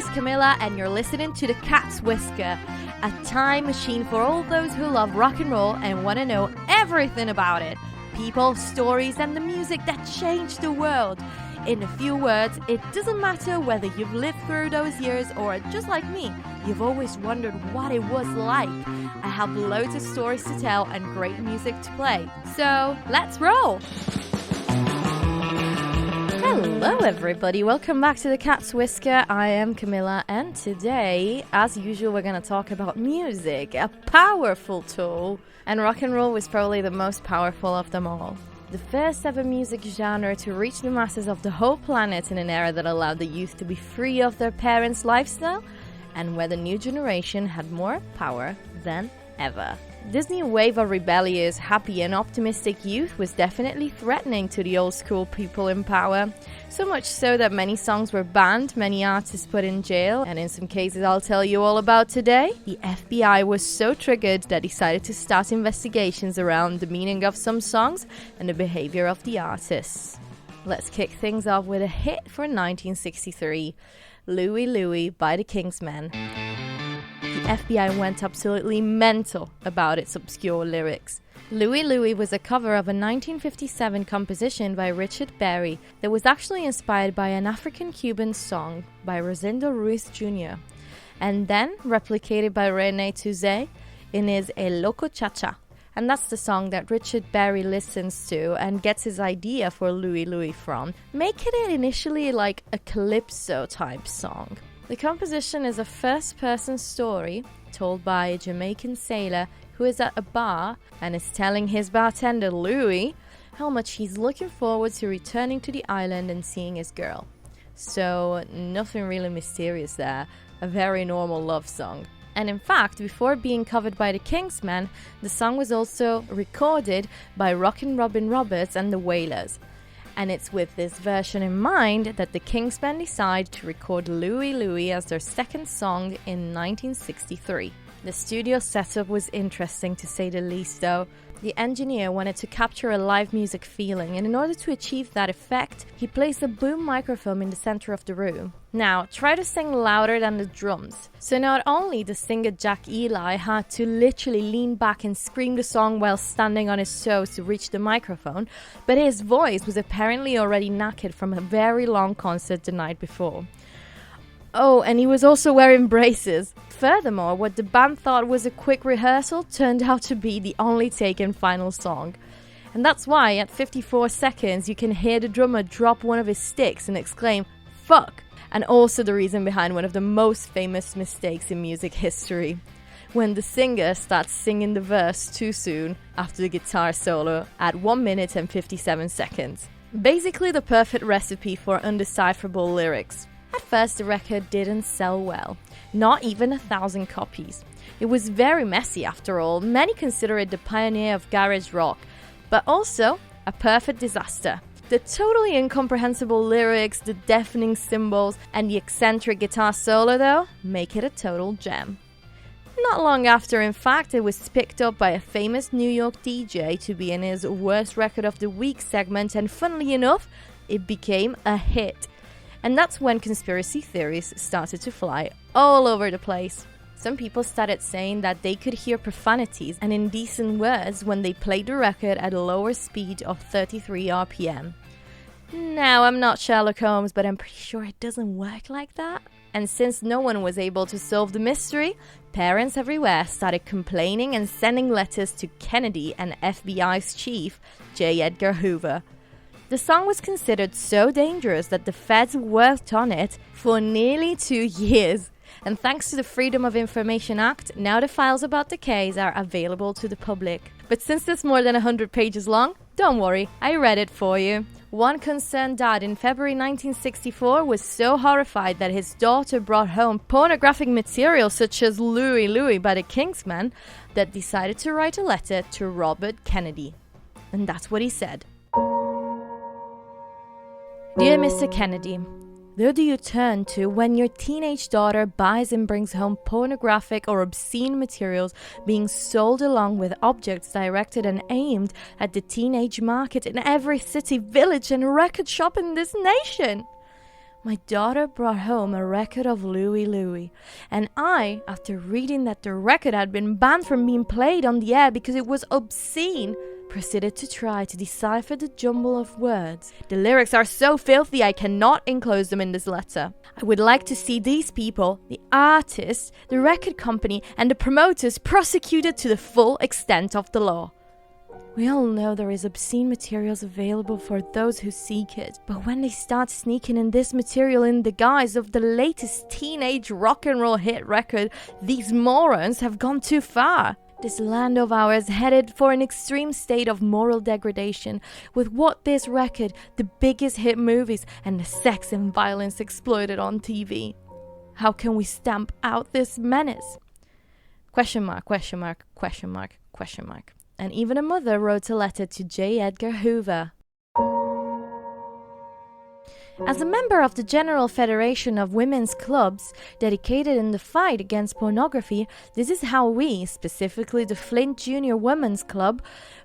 is Camilla, and you're listening to The Cat's Whisker, a time machine for all those who love rock and roll and want to know everything about it. People, stories, and the music that changed the world. In a few words, it doesn't matter whether you've lived through those years or, just like me, you've always wondered what it was like. I have loads of stories to tell and great music to play. So, let's roll! Hello everybody, welcome back to The Cat's Whisker. I am Camilla, and today, as usual, we're going to talk about music, a powerful tool. And rock and roll was probably the most powerful of them all. The first ever music genre to reach the masses of the whole planet in an era that allowed the youth to be free of their parents' lifestyle, and where the new generation had more power than ever. This new wave of rebellious, happy and optimistic youth was definitely threatening to the old school people in power. So much so that many songs were banned, many artists put in jail, and in some cases I'll tell you all about today. The FBI was so triggered that decided to start investigations around the meaning of some songs and the behavior of the artists. Let's kick things off with a hit for 1963, Louie Louie by the Kingsmen. The FBI went absolutely mental about its obscure lyrics. Louie Louie was a cover of a 1957 composition by Richard Berry that was actually inspired by an African-Cuban song by Rosendo Ruiz Jr. and then replicated by René Touzé in his El Loco Cha-Cha. And that's the song that Richard Berry listens to and gets his idea for Louie Louie from, making it initially like a calypso type song. The composition is a first-person story told by a Jamaican sailor who is at a bar and is telling his bartender, Louie, how much he's looking forward to returning to the island and seeing his girl. So, nothing really mysterious there, a very normal love song. And in fact, before being covered by the Kingsmen, the song was also recorded by Rockin' Robin Roberts and the Wailers. And it's with this version in mind that the Kingsmen decide to record Louie Louie as their second song in 1963. The studio setup was interesting to say the least though. The engineer wanted to capture a live music feeling, and in order to achieve that effect, he placed a boom microphone in the center of the room. Now, try to sing louder than the drums. So not only the singer Jack Eli had to literally lean back and scream the song while standing on his toes to reach the microphone, but his voice was apparently already knackered from a very long concert the night before. Oh, and he was also wearing braces. Furthermore, what the band thought was a quick rehearsal turned out to be the only take and final song. And that's why, at 54 seconds, you can hear the drummer drop one of his sticks and exclaim, "Fuck!" And also the reason behind one of the most famous mistakes in music history, when the singer starts singing the verse too soon after the guitar solo at 1 minute and 57 seconds. Basically the perfect recipe for undecipherable lyrics. At first, the record didn't sell well, not even 1,000 copies. It was very messy after all. Many consider it the pioneer of garage rock, but also a perfect disaster. The totally incomprehensible lyrics, the deafening cymbals, and the eccentric guitar solo, though, make it a total gem. Not long after, in fact, it was picked up by a famous New York DJ to be in his Worst Record of the Week segment, and funnily enough, it became a hit. And that's when conspiracy theories started to fly all over the place. Some people started saying that they could hear profanities and indecent words when they played the record at a lower speed of 33 RPM. Now, I'm not Sherlock Holmes, but I'm pretty sure it doesn't work like that. And since no one was able to solve the mystery, parents everywhere started complaining and sending letters to Kennedy and FBI's chief, J. Edgar Hoover. The song was considered so dangerous that the feds worked on it for nearly 2 years. And thanks to the Freedom of Information Act, now the files about the case are available to the public. But since it's more than 100 pages long, don't worry, I read it for you. One concerned dad in February 1964 was so horrified that his daughter brought home pornographic material such as Louie Louie by the Kingsmen that decided to write a letter to Robert Kennedy. And that's what he said. Dear Mr. Kennedy, who do you turn to when your teenage daughter buys and brings home pornographic or obscene materials being sold along with objects directed and aimed at the teenage market in every city, village and record shop in this nation? My daughter brought home a record of Louie Louie, and I, after reading that the record had been banned from being played on the air because it was obscene, proceeded to try to decipher the jumble of words. The lyrics are so filthy I cannot enclose them in this letter. I would like to see these people, the artists, the record company, and the promoters prosecuted to the full extent of the law. We all know there is obscene materials available for those who seek it, but when they start sneaking in this material in the guise of the latest teenage rock and roll hit record, these morons have gone too far. This land of ours headed for an extreme state of moral degradation, with what this record, the biggest hit movies, and the sex and violence exploited on TV. How can we stamp out this menace? Question mark, question mark, question mark, question mark. And even a mother wrote a letter to J. Edgar Hoover. As a member of the General Federation of Women's Clubs, dedicated in the fight against pornography, this is how we, specifically the Flint Junior Women's Club,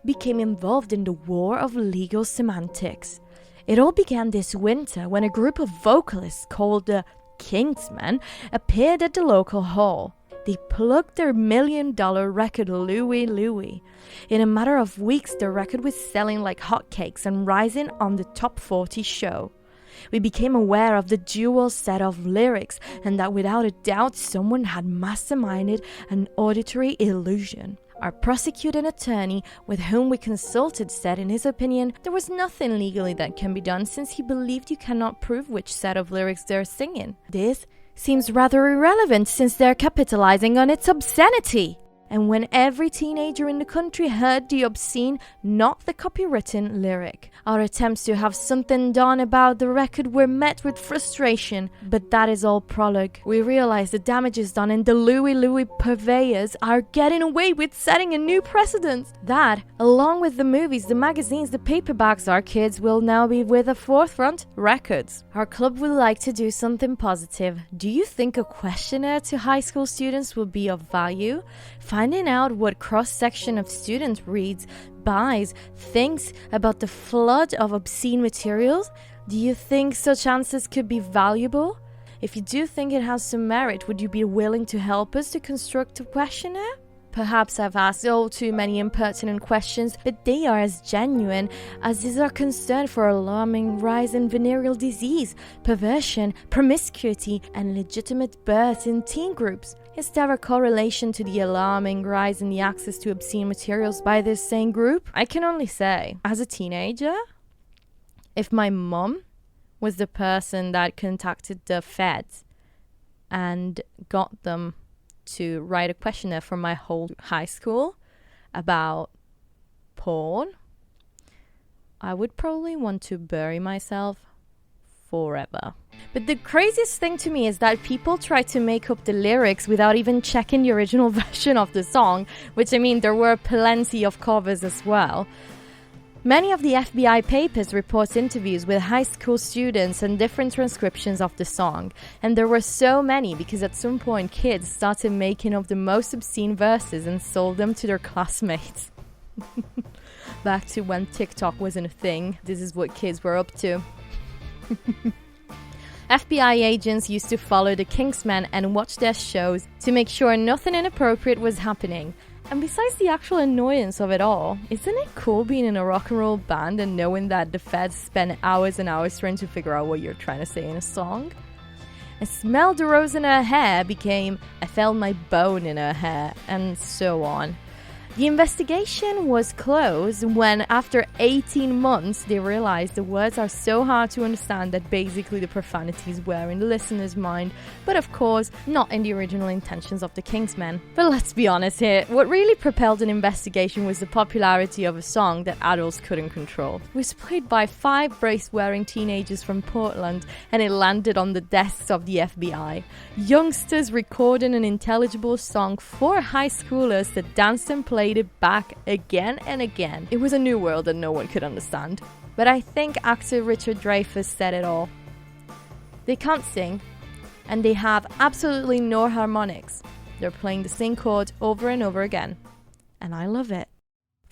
became involved in the war of legal semantics. It all began this winter when a group of vocalists called the Kingsmen appeared at the local hall. They plugged their $1 million record Louie Louie. In a matter of weeks, the record was selling like hotcakes and rising on the top 40 show. We became aware of the dual set of lyrics and that without a doubt someone had masterminded an auditory illusion. Our prosecuting attorney, with whom we consulted, said in his opinion there was nothing legally that can be done since he believed you cannot prove which set of lyrics they're singing. This seems rather irrelevant since they're capitalizing on its obscenity. And when every teenager in the country heard the obscene, not the copywritten lyric, our attempts to have something done about the record were met with frustration. But that is all prologue. We realize the damages done and the Louie Louie purveyors are getting away with setting a new precedent. That, along with the movies, the magazines, the paperbacks, our kids will now be with the forefront records. Our club would like to do something positive. Do you think a questionnaire to high school students will be of value? Finding out what cross-section of students reads, buys, thinks about the flood of obscene materials? Do you think such answers could be valuable? If you do think it has some merit, would you be willing to help us to construct a questionnaire? Perhaps I've asked all too many impertinent questions, but they are as genuine as is our concern for alarming rise in venereal disease, perversion, promiscuity, and legitimate birth in teen groups. Is there a correlation to the alarming rise in the access to obscene materials by this same group? I can only say, as a teenager, if my mom was the person that contacted the feds and got them to write a questionnaire for my whole high school about porn, I would probably want to bury myself forever. But the craziest thing to me is that people try to make up the lyrics without even checking the original version of the song, which I mean, there were plenty of covers as well. Many of the FBI papers report interviews with high school students and different transcriptions of the song. And there were so many because at some point kids started making up the most obscene verses and sold them to their classmates. Back to when TikTok wasn't a thing, this is what kids were up to. FBI agents used to follow the Kingsmen and watch their shows to make sure nothing inappropriate was happening. And besides the actual annoyance of it all, isn't it cool being in a rock and roll band and knowing that the feds spend hours and hours trying to figure out what you're trying to say in a song? I smelled the rose in her hair became I felt my bone in her hair, and so on. The investigation was closed when, after 18 months, they realized the words are so hard to understand that basically the profanities were in the listener's mind, but of course, not in the original intentions of the Kingsmen. But let's be honest here, what really propelled an investigation was the popularity of a song that adults couldn't control. It was played by 5 brace-wearing teenagers from Portland, and it landed on the desks of the FBI. Youngsters recording an intelligible song for high schoolers that danced and played it back again and again. It was a new world that no one could understand. But I think actor Richard Dreyfuss said it all. They can't sing, and they have absolutely no harmonics. They're playing the same chord over and over again. And I love it.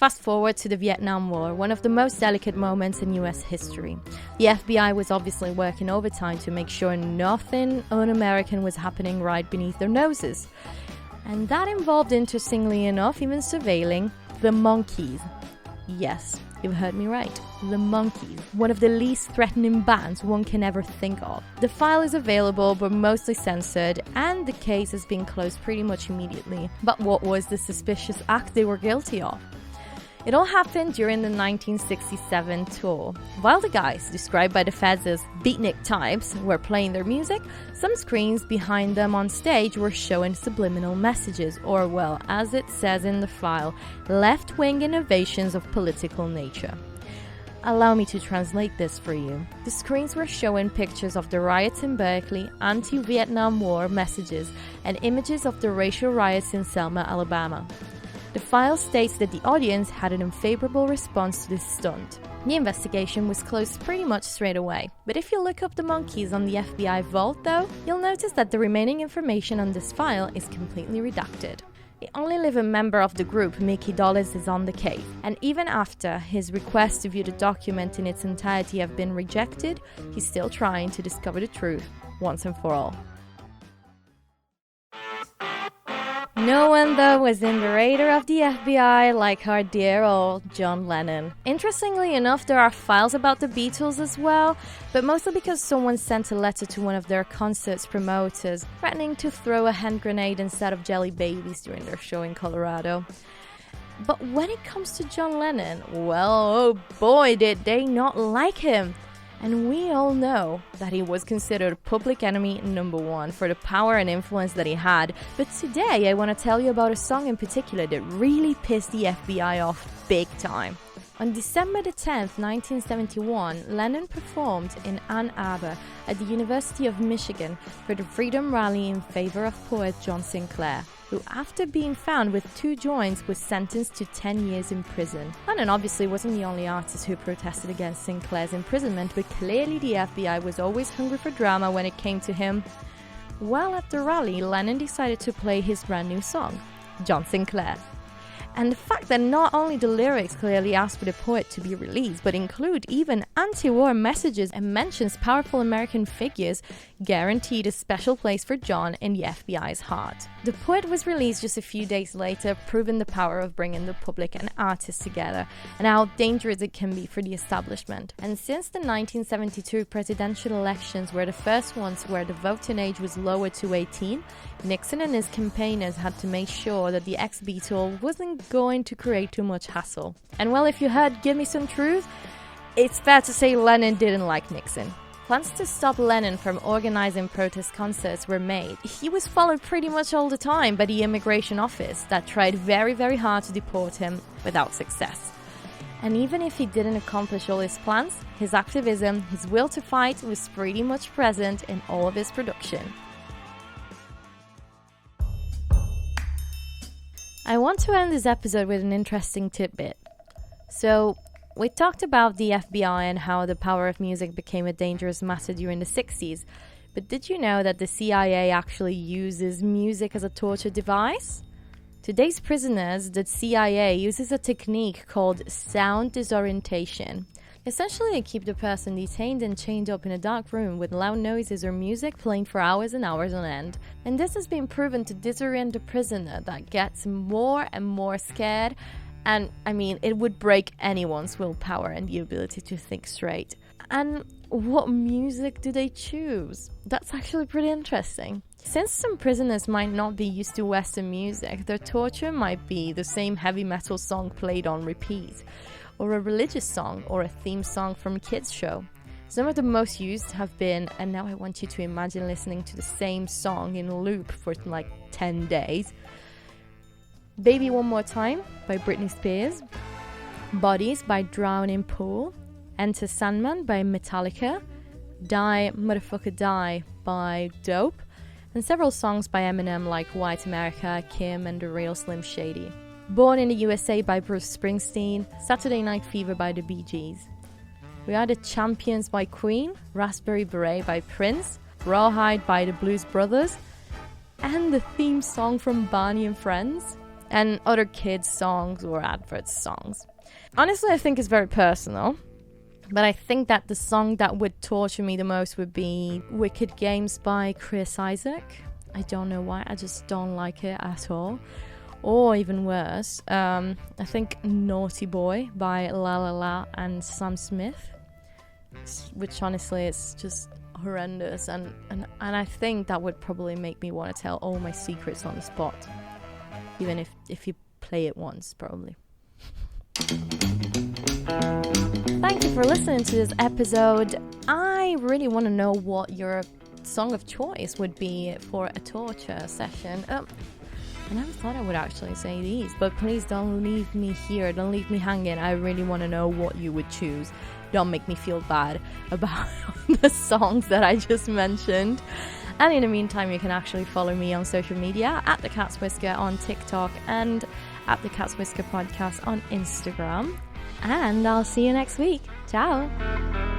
Fast forward to the Vietnam War, one of the most delicate moments in US history. The FBI was obviously working overtime to make sure nothing un-American was happening right beneath their noses. And that involved, interestingly enough, even surveilling the Monkees. Yes, you've heard me right. The Monkees, one of the least threatening bands one can ever think of. The file is available but mostly censored, and the case has been closed pretty much immediately. But what was the suspicious act they were guilty of? It all happened during the 1967 tour. While the guys, described by the feds as beatnik types, were playing their music, some screens behind them on stage were showing subliminal messages, or, well, as it says in the file, left-wing innovations of political nature. Allow me to translate this for you. The screens were showing pictures of the riots in Berkeley, anti-Vietnam War messages, and images of the racial riots in Selma, Alabama. The file states that the audience had an unfavorable response to this stunt. The investigation was closed pretty much straight away. But if you look up the Monkees on the FBI vault, though, you'll notice that the remaining information on this file is completely redacted. The only living member of the group, Mickey Dolenz, is on the case, and even after his requests to view the document in its entirety have been rejected, he's still trying to discover the truth once and for all. No one, though, was in the radar of the FBI like our dear old John Lennon. Interestingly enough, there are files about the Beatles as well, but mostly because someone sent a letter to one of their concerts promoters, threatening to throw a hand grenade instead of jelly babies during their show in Colorado. But when it comes to John Lennon, well, oh boy, did they not like him! And we all know that he was considered public enemy number one for the power and influence that he had. But today I want to tell you about a song in particular that really pissed the FBI off big time. On December the 10th, 1971, Lennon performed in Ann Arbor at the University of Michigan for the Freedom Rally in favor of poet John Sinclair, who, after being found with 2 joints, was sentenced to 10 years in prison. Lennon obviously wasn't the only artist who protested against Sinclair's imprisonment, but clearly the FBI was always hungry for drama when it came to him. While at the rally, Lennon decided to play his brand new song, John Sinclair. And the fact that not only the lyrics clearly ask for the poet to be released, but include even anti-war messages and mentions powerful American figures, guaranteed a special place for John in the FBI's heart. The poet was released just a few days later, proving the power of bringing the public and artists together, and how dangerous it can be for the establishment. And since the 1972 presidential elections were the first ones where the voting age was lowered to 18, Nixon and his campaigners had to make sure that the ex-Beatle wasn't going to create too much hassle. And well, if you heard Give Me Some Truth, it's fair to say Lennon didn't like Nixon. Plans to stop Lennon from organizing protest concerts were made. He was followed pretty much all the time by the immigration office that tried very, very hard to deport him without success. And even if he didn't accomplish all his plans, his activism, his will to fight was pretty much present in all of his production. I want to end this episode with an interesting tidbit. So, we talked about the FBI and how the power of music became a dangerous matter during the 60s, but did you know that the CIA actually uses music as a torture device? Today's prisoners, the CIA uses a technique called sound disorientation. Essentially, they keep the person detained and chained up in a dark room with loud noises or music playing for hours and hours on end. And this has been proven to disorient the prisoner that gets more and more scared. And, it would break anyone's willpower and the ability to think straight. And what music do they choose? That's actually pretty interesting. Since some prisoners might not be used to Western music, their torture might be the same heavy metal song played on repeat, or a religious song, or a theme song from a kids' show. Some of the most used have been, and now I want you to imagine listening to the same song in loop for 10 days. Baby One More Time by Britney Spears, Bodies by Drowning Pool, Enter Sandman by Metallica, Die Motherfucker Die by Dope, and several songs by Eminem like White America, Kim, and The Real Slim Shady. Born in the USA by Bruce Springsteen, Saturday Night Fever by the Bee Gees. We Are the Champions by Queen, Raspberry Beret by Prince, Rawhide by the Blues Brothers, and the theme song from Barney and Friends. and other kids' songs or adverts songs. Honestly, I think it's very personal, but I think that the song that would torture me the most would be Wicked Games by Chris Isaak. I don't know why, I just don't like it at all. Or even worse, I think Naughty Boy by La La La and Sam Smith, which honestly is just horrendous, and I think that would probably make me want to tell all my secrets on the spot, even if you play it once, probably. Thank you for listening to this episode. I really want to know what your song of choice would be for a torture session. I never thought I would actually say these, but please don't leave me here, don't leave me hanging. I really want to know what you would choose. Don't make me feel bad about the songs that I just mentioned. And in the meantime, you can actually follow me on social media at The Cat's Whisker on TikTok and at The Cat's Whisker Podcast on Instagram. And I'll see you next week. Ciao!